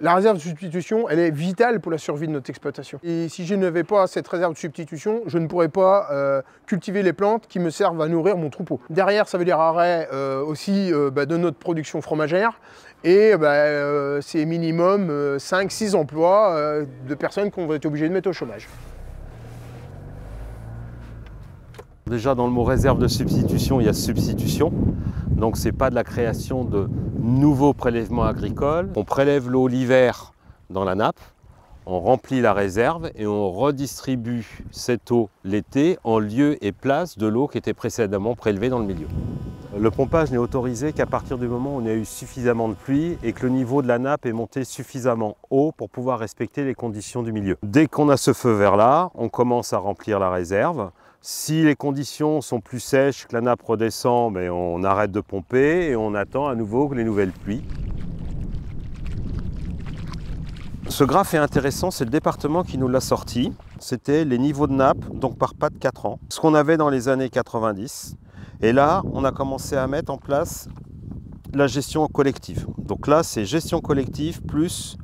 La réserve de substitution, elle est vitale pour la survie de notre exploitation. Et si je n'avais pas cette réserve de substitution, je ne pourrais pas cultiver les plantes qui me servent à nourrir mon troupeau. Derrière, ça veut dire arrêt aussi de notre production fromagère. Et c'est minimum 5-6 emplois de personnes qu'on va être obligés de mettre au chômage. Déjà dans le mot réserve de substitution, il y a substitution. Donc ce n'est pas de la création de nouveaux prélèvements agricoles. On prélève l'eau l'hiver dans la nappe, on remplit la réserve et on redistribue cette eau l'été en lieu et place de l'eau qui était précédemment prélevée dans le milieu. Le pompage n'est autorisé qu'à partir du moment où on a eu suffisamment de pluie et que le niveau de la nappe est monté suffisamment haut pour pouvoir respecter les conditions du milieu. Dès qu'on a ce feu vert là, on commence à remplir la réserve. Si les conditions sont plus sèches, que la nappe redescend, on arrête de pomper et on attend à nouveau les nouvelles pluies. Ce graphe est intéressant, c'est le département qui nous l'a sorti. C'était les niveaux de nappe, donc par pas de 4 ans. Ce qu'on avait dans les années 90. Et là, on a commencé à mettre en place la gestion collective. Donc là, c'est gestion collective plus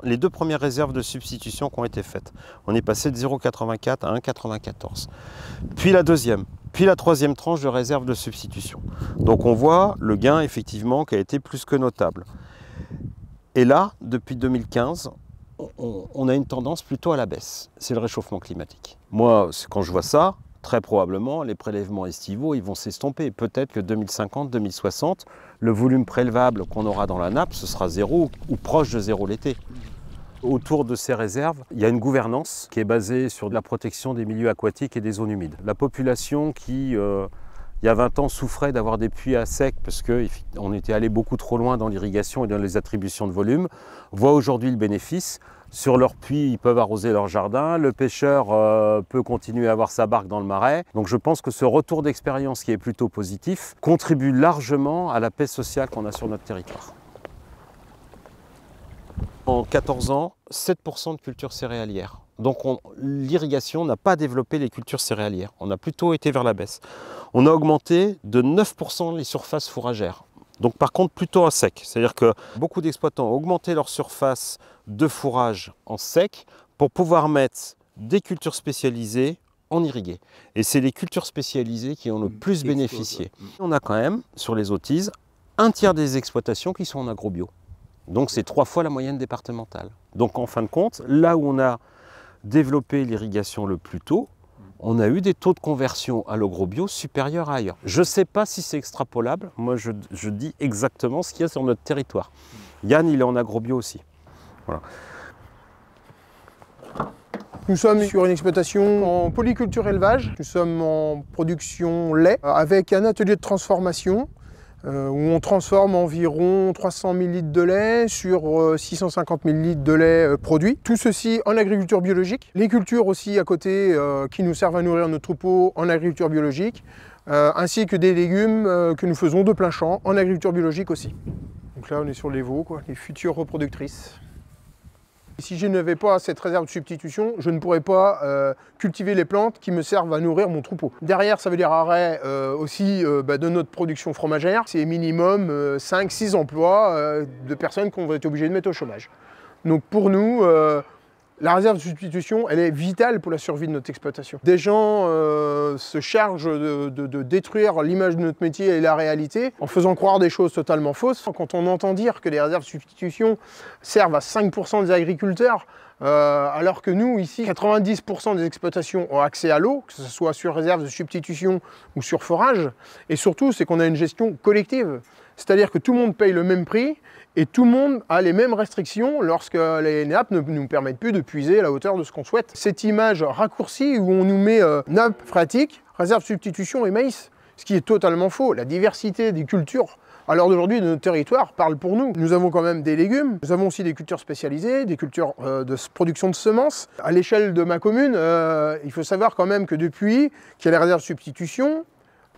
les deux premières réserves de substitution qui ont été faites. On est passé de 0,84 à 1,94. Puis la deuxième, puis la troisième tranche de réserve de substitution. Donc on voit le gain effectivement qui a été plus que notable. Et là, depuis 2015, on a une tendance plutôt à la baisse. C'est le réchauffement climatique. Moi, quand je vois ça, très probablement, les prélèvements estivaux, ils vont s'estomper. Peut-être que 2050, 2060, le volume prélevable qu'on aura dans la nappe, ce sera zéro ou proche de zéro l'été. Autour de ces réserves, il y a une gouvernance qui est basée sur la protection des milieux aquatiques et des zones humides. La population qui, il y a 20 ans, souffrait d'avoir des puits à sec parce qu'on était allé beaucoup trop loin dans l'irrigation et dans les attributions de volume, voit aujourd'hui le bénéfice. Sur leur puits, ils peuvent arroser leur jardin, le pêcheur peut continuer à avoir sa barque dans le marais. Donc je pense que ce retour d'expérience qui est plutôt positif contribue largement à la paix sociale qu'on a sur notre territoire. En 14 ans, 7% de culture céréalière. Donc l'irrigation n'a pas développé les cultures céréalières, on a plutôt été vers la baisse. On a augmenté de 9% les surfaces fourragères. Donc par contre plutôt à sec, c'est-à-dire que beaucoup d'exploitants ont augmenté leur surface de fourrage en sec pour pouvoir mettre des cultures spécialisées en irrigué. Et c'est les cultures spécialisées qui ont le plus bénéficié. On a quand même, sur les ottises, un tiers des exploitations qui sont en agrobio. Donc c'est 3 fois la moyenne départementale. Donc en fin de compte, là où on a développé l'irrigation le plus tôt, on a eu des taux de conversion à l'agrobio supérieurs à ailleurs. Je ne sais pas si c'est extrapolable, moi je dis exactement ce qu'il y a sur notre territoire. Yann, il est en agrobio aussi. Voilà. Nous sommes sur une exploitation en polyculture élevage. Nous sommes en production lait avec un atelier de transformation où on transforme environ 300 000 litres de lait sur 650 000 litres de lait produit. Tout ceci en agriculture biologique. Les cultures aussi à côté qui nous servent à nourrir nos troupeaux en agriculture biologique, ainsi que des légumes que nous faisons de plein champ en agriculture biologique aussi. Donc là on est sur les veaux, les futures reproductrices. Si je n'avais pas cette réserve de substitution, je ne pourrais pas cultiver les plantes qui me servent à nourrir mon troupeau. Derrière, ça veut dire arrêt aussi de notre production fromagère. C'est minimum 5-6 emplois de personnes qu'on va être obligés de mettre au chômage. Donc pour nous, la réserve de substitution, elle est vitale pour la survie de notre exploitation. Des gens se chargent de détruire l'image de notre métier et la réalité en faisant croire des choses totalement fausses. Quand on entend dire que les réserves de substitution servent à 5% des agriculteurs, alors que nous, ici, 90% des exploitations ont accès à l'eau, que ce soit sur réserve de substitution ou sur forage. Et surtout, c'est qu'on a une gestion collective. C'est-à-dire que tout le monde paye le même prix et tout le monde a les mêmes restrictions lorsque les nappes ne nous permettent plus de puiser à la hauteur de ce qu'on souhaite. Cette image raccourcie où on nous met nappe phréatique, réserve substitution et maïs, ce qui est totalement faux. La diversité des cultures à l'heure d'aujourd'hui de notre territoire parle pour nous. Nous avons quand même des légumes, nous avons aussi des cultures spécialisées, des cultures de production de semences. À l'échelle de ma commune, il faut savoir quand même que depuis qu'il y a les réserves de substitution,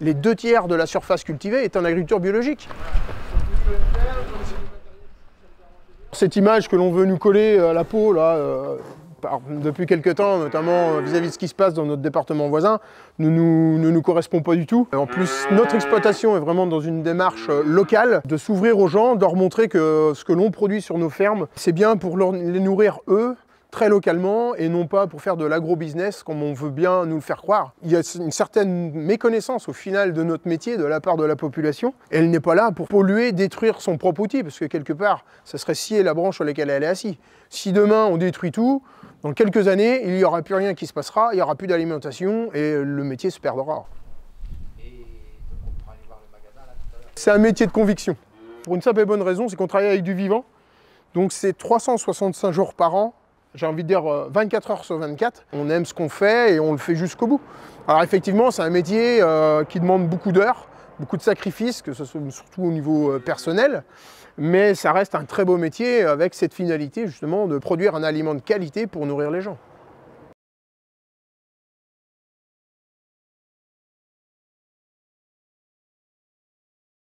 les 2 tiers de la surface cultivée est en agriculture biologique. Cette image que l'on veut nous coller à la peau, là, Depuis quelques temps, notamment vis-à-vis de ce qui se passe dans notre département voisin, ne nous correspond pas du tout. En plus, notre exploitation est vraiment dans une démarche locale, de s'ouvrir aux gens, de leur montrer que ce que l'on produit sur nos fermes, c'est bien pour les nourrir eux, très localement, et non pas pour faire de l'agro-business comme on veut bien nous le faire croire. Il y a une certaine méconnaissance au final de notre métier de la part de la population. Elle n'est pas là pour polluer, détruire son propre outil, parce que quelque part, ça serait scier la branche sur laquelle elle est assise. Si demain on détruit tout, dans quelques années, il n'y aura plus rien qui se passera, il n'y aura plus d'alimentation et le métier se perdra. C'est un métier de conviction. Pour une simple et bonne raison, c'est qu'on travaille avec du vivant. Donc c'est 365 jours par an. J'ai envie de dire 24 heures sur 24. On aime ce qu'on fait et on le fait jusqu'au bout. Alors effectivement, c'est un métier qui demande beaucoup d'heures, beaucoup de sacrifices, que ce soit surtout au niveau personnel. Mais ça reste un très beau métier avec cette finalité justement de produire un aliment de qualité pour nourrir les gens.